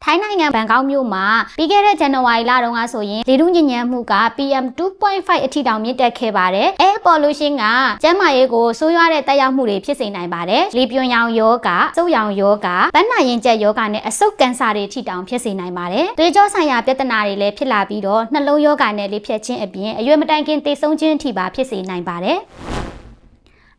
ထိုင်းနိုင်ငံဘန်ကောက်မြို့မှာပြီးခဲ့တဲ့ဇန်နဝါရီလတုန်းကဆိုရင်လေထုညစ်ညမ်းမှုက PM 2.5 အထိတောင်မြင့်တက်ခဲ့ပါတယ်။ Air pollution ကကျန်းမာရေးကိုဆိုးရွားတဲ့တက်ရောက်မှုတွေဖြစ်စေနိုင်ပါတယ်။လေပြွန်ရောင်ယောဂ၊စုပ်ရောင်ယောဂ၊ဗန်းနာရင်ကျက်ယောဂနဲ့အဆုတ်ကန်ဆာတွေထိတောင်ဖြစ်စေနိုင်ပါတယ်။သွေးကြောဆိုင်ရာပြဿနာတွေလည်းဖြစ်လာပြီးတော့နှလုံးယောဂနဲ့လေဖြတ်ခြင်းအပြင်အရွယ်မတိုင်ခင်သေဆုံးခြင်းအထိပါဖြစ်စေနိုင်ပါတယ်။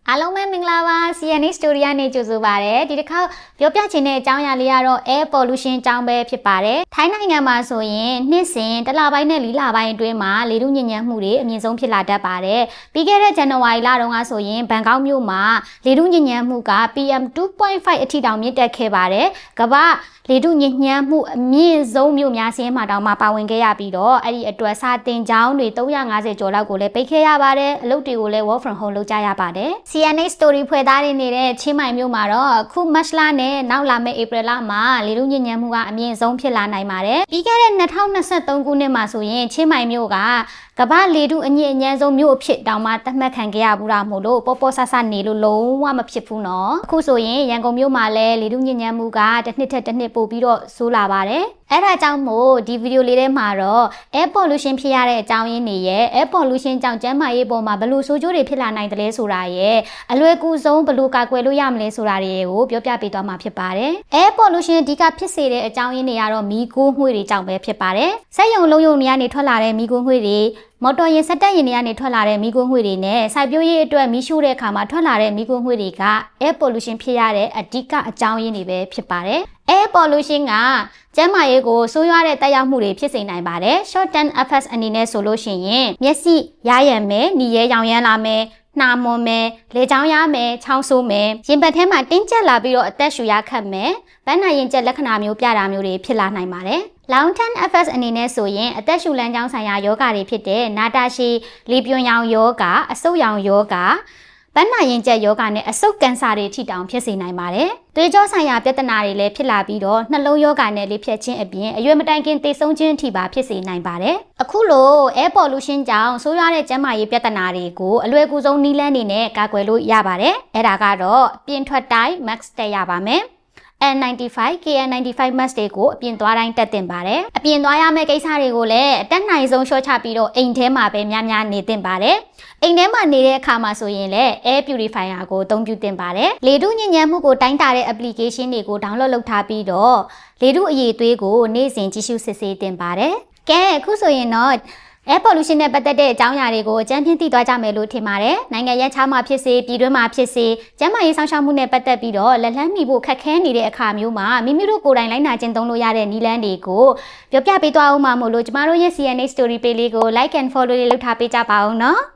အားလုံးပဲမင်္ဂလာပါ CNA Story နဲ့ကြိုဆိုပါရစေဒီတစ်ခါပြောပြချင်တဲ့အကြောင်းအရာလေးကတော့ Air pollution အကြောင်းပဲဖြစ်ပါတယ်ထိုင်းနိုင်ငံမှာဆိုရင်နှစ်စဉ်တစ်လပိုင်းနဲ့4လပိုင်းအတွင်းမှာလေထုညစ်ညမ်းမှုတွေအမြင့်ဆုံးဖြစ်လာတတ်ပါတယ်ပြီးခဲ့တဲ့ဇန်နဝါရီလတုန်းကဆိုရင်ဘန်ကောက်မြို့မှာလေထုညစ်ညမ်းမှုက PM 2.5 အထိတောင်မြင့်တက်ခဲ့ပါတယ်ကမ္ဘာလေထုညစ်ညမ်းမှုအမြင့်ဆုံးမြို့များစီးရင်မှာတောင်မှပါဝင်ခဲ့ရပြီးတော့အဲ့ဒီအတွက်စာတင်ကျောင်းတွေ350ကျော်လောက်ကိုလည်းပိတ်ခဲ့ရပါတယ်အလုပ်တွေကိုလည်း work from home လုပ်ကြရပါတယ် CNA Story ဖွဲ့သားတွေနေတဲ့ချင်းမိုင်မြို့မှာတော့အခုမတ်လနဲ့နောက်လာမယ့် April လမှာလေထုညစ်ညမ်းမှုကအမြင့်ဆုံးဖြစ်လာနိုင်ပါတယ်ပြီးခဲ့တဲ့2023ခုနှစ်မှာဆိုရင်ချင်းမိုင်မြို့ကကမ္ဘာလေထုအညစ်အညမ်းဆုံးမြို့အဖြစ်တောင်မှသတ်မှတ်ခံခဲ့ရဘူးတာမို့လို့ပေါ်ပေါ်ဆဆနေလို့လုံးဝမဖြစ်ဘူးနော်အခုဆိုရင်ရန်ကုန်မြို့မှာလည်းလေထုညစ်ညမ်းမှုကတစ်နှစ်ထက်တစ်နှစ်ပိုပြီးတော့ဆိုးလာပါတယ်အဲ့ဒါကြောင့်မို့ဒီဗီဒီယိုလေးထဲမှာတော့ air pollution ဖြစ်ရတဲ့အကြောင်းရင်းတွေရဲ့ air pollution ကြောင့်ကျန်းမာရေးပေါ်မှာဘယ်လိုဆိုးကျိုးတွေဖြစ်လာနိုင်တယ်လဲဆိုတာရဲ့အလွယ်ကူဆုံးဘယ်လိုကာကွယ်လို့ရမလဲဆိုတာတွေကိုပြောပြပေးသွားမှာဖြစ်ပါတယ် air pollution အဓိကဖြစ်စေတဲ့အကြောင်းရင်းတွေကတော့မီးခိုးငွေ့တွေကြောင့်ပဲဖြစ်ပါတယ်စက်ရုံလုံးရုံတွေကနေထွက်လာတဲ့မီးခိုးငွေ့တွေမော်တော်ယာဉ်စက်တက်ယာဉ်တွေကနေထွက်လာတဲ့မီးခိုးငွေ့တွေနဲ့စိုက်ပျိုးရေးအတွက်မီးရှို့တဲ့အခါမှာထွက်လာတဲ့မီးခိုးငွေ့တွေက air pollution ဖြစ်ရတဲ့အဓိကအကြောင်းရင်းတွေပဲဖြစ်ပါတယ် air pollution ကကျန်းမာရေးကိုဆိုးရွားတဲ့တက်ရောက်မှုတွေဖြစ်စေနိုင်ပါတယ် short term effects အနေနဲ့ဆိုလို့ရှိရင်မျက်စိယားယံမယ်၊နီရဲရောင်ရမ်းလာမယ်နှာမွန်မယ်လေချောင်းရမယ်ချောင်းဆိုးမယ်ရင်ဘတ်ထဲမှာတင်းကျပ်လာပြီးတော့အသက်ရှူရခတ်မယ်ဗန်းနာရင်ကျက်လက္ခဏာမျိုးပြတာမျိုးတွေဖြစ်လာနိုင်ပါတယ် long term effects အနေနဲ့ဆိုရင်အသက်ရှူလမ်းကြောင်းဆိုင်ရာယောဂတွေဖြစ်တဲ့နာတာရှည်လေပြွန်ရောင်ယောဂအဆုတ်ရောင်ယောဂဗန်းနာရင်ကျက်ယောဂနဲ့အဆုတ်ကန်ဆာတွေထိတောင်ဖြစ်စေနိုင်ပါတယ်သွေးကြောဆိုင်ရာပြဿနာတွေလည်းဖြစ်လာပြီးတော့နှလုံးယောဂနဲ့လေဖြတ်ခြင်းအပြင်အရွယ်မတိုင်ခင်သေဆုံးခြင်းအထိပါဖြစ်စေနိုင်ပါတယ်အခုလို air pollution ကြောင့်ဆိုးရွားတဲ့ကျန်းမာရေးပြဿနာတွေကိုအလွယ်ကူဆုံးနည်းလမ်းတွေနဲ့ကာကွယ်လို့ရပါတယ်အဲ့ဒါကတော့ပြင်ထွက်တိုင်း mask တက်ရပါမယ်N95 KN95 mask တွေကိုအပြင်သွားတိုင်းတက်တင်ပါတယ်အပြင်သွားရမယ့်ကိစ္စတွေကိုလည်းအတက်နိုင်ဆုံးရှော့ချပြီးတော့အိမ်ထဲမှာပဲများများနေတင်ပါတယ်အိမ်ထဲမှာနေတဲ့အခါမှာဆိုရင်လည်း air purifier ကိုအသုံးပြုတင်ပါတယ်လေထုညစ်ညမ်းမှုကိုတိုင်းတာတဲ့ application တွေကို download လုပ်ထားပြီးတော့လေထုအရည်အသွေးကိုနေ့စဉ်ကြည့်ရှုစစ်ဆေးတင်ပါတယ်ကဲအခုဆိုရင်တော့air pollution နဲ့ပတ်သက်တဲ့အကြောင်းအရာတွေကိုအကြမ်းဖျင်းသိသွားကြမယ်လို့ထင်ပါတယ်။နိုင်ငံရဲ့ခြားမှာဖြစ်စေပြည်တွင်းမှာဖြစ်စေကျန်းမာရေးဆောင်ရှောက်မှုနဲ့ပတ်သက်ပြီးတော့လက်လှမ်းမီဖို့ခက်ခဲနေတဲ့အခါမျိုးမှာမိမိတို့ကိုယ်တိုင်လိုက်နာကျင့်သုံးလို့ရတဲ့နည်းလမ်းတွေကိုပြောပြပေးသွားအောင်ပါမို့လို့ကျမတို့ရဲ့ CNA Story page လေးကို like and follow လေးလုပ်ထားပေးကြပါဦးနော်။